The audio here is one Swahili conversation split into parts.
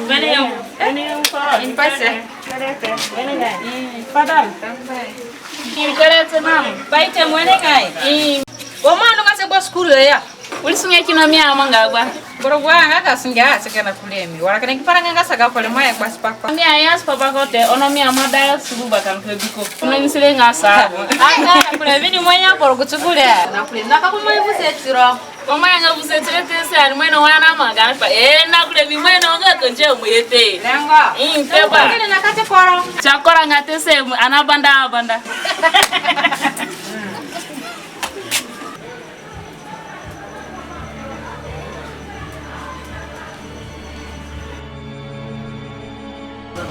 Vene eu. In passe. Padal. Ini kare tsanam. Baita mwene kai. Omano ngase kwa skulu ya. Ulisunga kino mia manga gwa. Borogwa ngaka singa sekana kulemi. Wala kana kipara ngaka saka pole moya kwa spapa. Mia yas papa kote ono mia mada subu bakan kebiko. Ono nisile ngasa. Anga kule vini moya por kuchukule. Na kule naka kuma ibusetiro. Oma yanga busetire tese ari mweno wana manga pa. Na kule mi mweno ngaka nje mwete. Lenga. Peba. Ngene nakate koro. Chakora ngatese anabanda banda.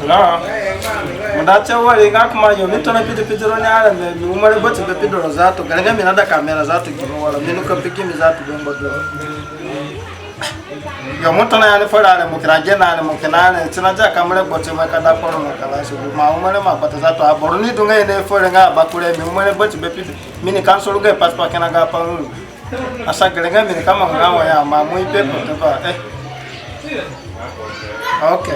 La, mudacha wale ngakuma yo mitona pidro nyala me umare bote be pidro zato galanga mina da kamera zato kino wala minu ka piki mi zato bengo do yo mutona yale fara ale mukiraje na ale mukinane tinaja kamera bote makada poro makala so ma umare ma bata zato aborni dunga ene fora nga bakure mi umare bote be pidro mini kansolo ga paspa kana ga pa asa galanga mini kama ngawa ya ma mu ipe ko ba okay.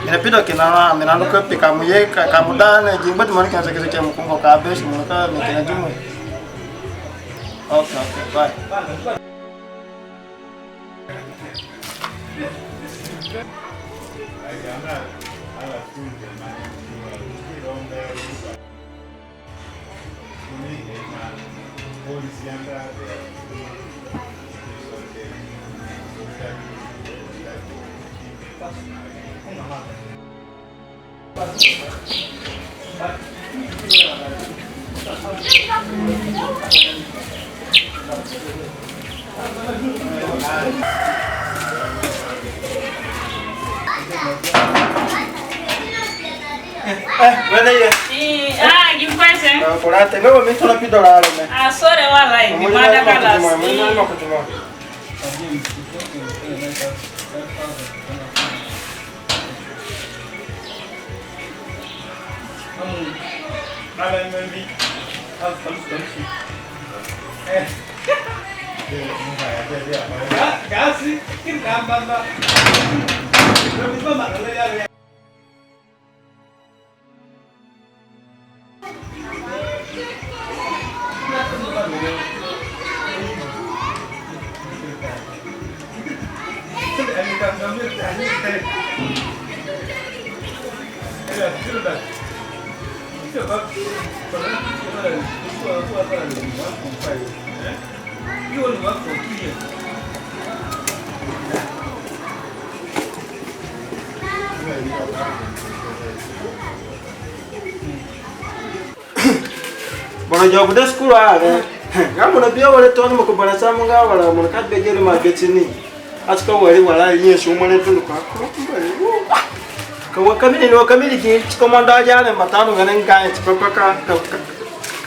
Ina pido kina mina nuko pika muye kamudane jimbat mani kan sekese cemu kungo kabes muka mikina jumu. Okay, bye. Wala ya. Gimpase. Por tengo me tola pidora me. Sore wala ni mada kala. Gasi, kin kambanda. Lo mismo ya. Bono job de school ale ngamu na biya wale toni mko bana samu nga wala mun ka be jeri ma getini aska wale wala yin su mun tun ka ko wakamili no kamili ki komanda jale matano ganen ka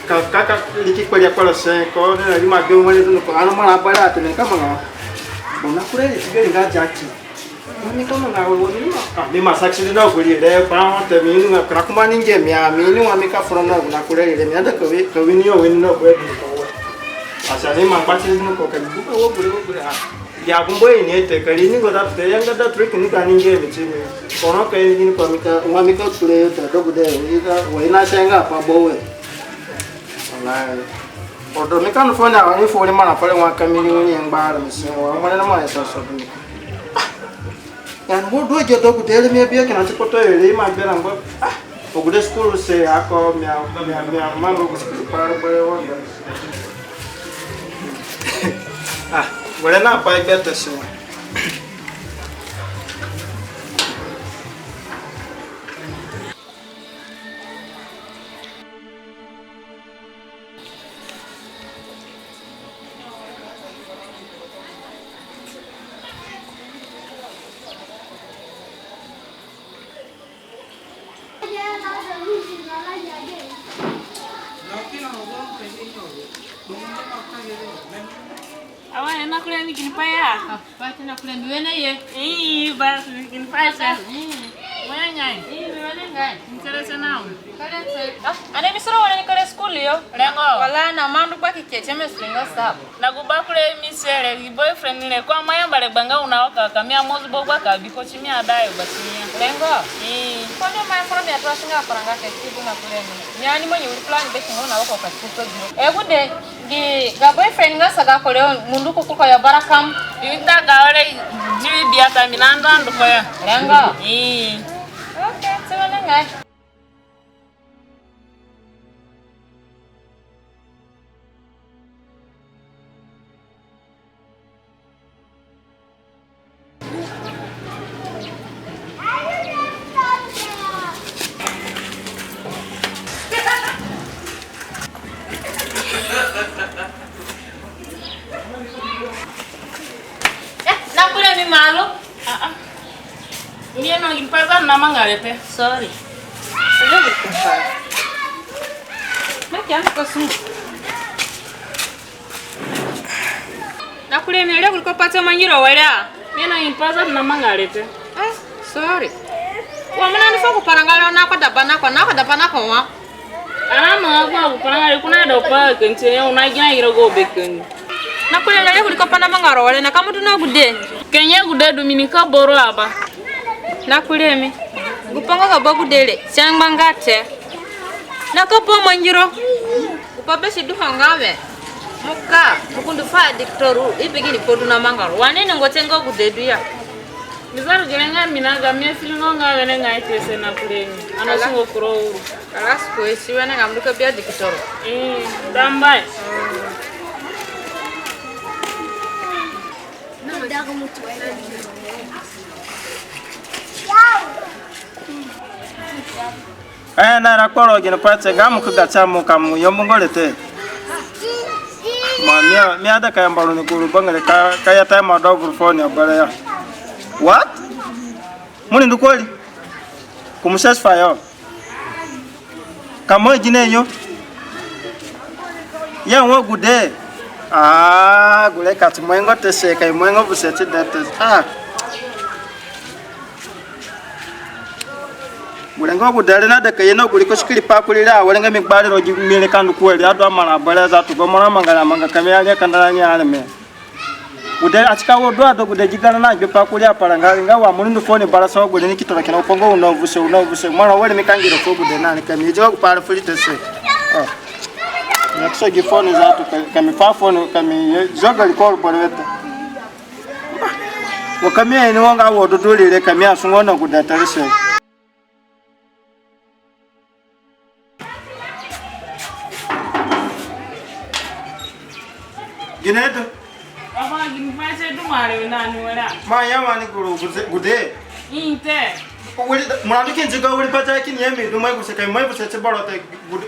ka liki kwa ya kwa se ko na lima be mun tun ko anu mala bara tun ka manga bona kure ni tigeri nga jaki mami kama nga woni ma mi masaksi na ko ile pa te mi nga krakuma ninge mi ami wa mi ka frona na kure ile mi anda ko wi yo wen no ko asa ni ma pati no ko ka bu ko bure ya kumbo ini te kali ni ko da te yang da trick ni ka ninge mi chi mi kono ka ni ko mi ka wa mi ka kure te do bude ni ka wa ina senga pa bo we wallahi odo mi kan fo na ni fo ni ma na pale wa kamili ni yang ba mi se wa ma na ma sa so ni yan wo do je do kudele mi bia kana tikoto ele ma bera ngo o gude school se ako mi mango ko para bare wo wala na pa beta so Awan enak kuliah bikin payah. Baca nak kuliah dua na ye. Bas bikin payah. Mana nyai? Interesse nao. Ane misoro wana nikole school yo. Lengo. Wala na mandu kwa kikeche mesinga sabo. Nagubakule misere boyfriend ne kwa mayamba le banga unaoka kamia mozi bogwa ka biko chimia adayo basimia. Lengo. Kwani maya foro mia twa singa paranga ke kibu na kuleni. Nyani mwenye uliplan beki ngona wako ka kuto jiro. Gude gi ga boyfriend nga saga kole mundu kuko ya barakam. Yinda ga ole jiwi biata minanda nduko ya. Lengo. Okay, sige na nga. Nakula mi malo? Mie no gimpaza na mangalete. Sorry. Sejak berkumpul. Macam apa sih? Nakule mi leo kuliko pata manyiro wala. Mie no gimpaza na mangalete. Sorry. Wa mana nifo kuparangala na kwa dabana kwa wa. Ana kwa kuparangala kuna dopa kenche unajina irogo beken. Nakule leo kuliko pana mangaro wala na kama tunagude. Kenya gude Dominika boro aba. Nakulemi gupanga kabagu dele changba ngate nakapo manjiro upabe sidu hangawe muka mukundu fa diktoru ibigini podu na mangaro wanene ngotengo gudedu ya mizaru gelenga minaga mie filingo ngawe ne ngaitese nakulemi anasungo kuro alas ko isiwana ngamduka bia diktoru dambai nadaga mutu na rakoro gina pate gamu kugacha mu kamu yombongolete ma mi ada kaya mbalu ni kuru bangale kaya time adobru phone abale ya what muni ndukoli kumsas fayo kamo jine yo ya wo gude gule kati mwengo tese kay mwengo buseti date Mulenga kudale na de kayeno kuliko shikili pakulira walenga migbali roji mile kandu kweli ado amala baleza tu bomona mangala manga kamya kandala nyale me kudale achika wodo ado kudejigana na gbe pakulira paranga ngawa mulindu fone balaso gule ni kitora kina upongo unovuse mwana wale mikangiro ko kude nani kamije kupala fulite se nakso gifone za tu kami pa phone kami joga liko bolwete wakamia ni wanga wodo dolile kamya sungona kudatalise Gineto. Apa gini pasti tu mari nani wala. Maya wani guru gude. Inte. Wali muradu kin jiga wali pata kin yemi du mai guseka mai busete borote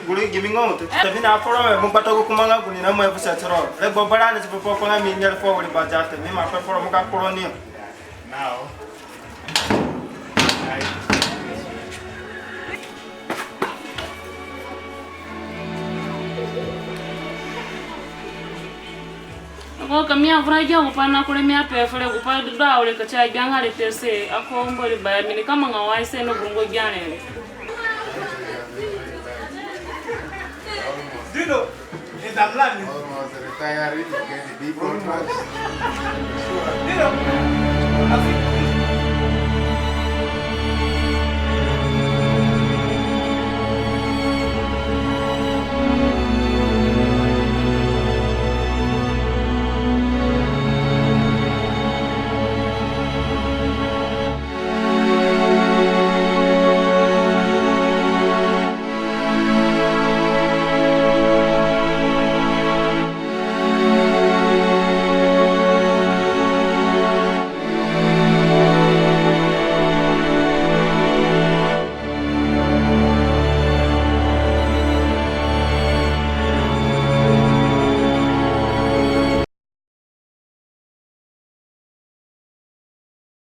guru gimingo te. Tapi na foro mo pata ko kumanga guni na mai busete ro. Le bobara ne popo ko na mi nyel fo wali bajate mi ma foro mo ka koloni. Now. Ako kamia vraja upana kule mia pefule upana doa ule kacha janga le tese ako mbole baya mini kama ngawai se no bungo jane. Dino, es hablando. Vamos a retirar y que di por más. Dino, así.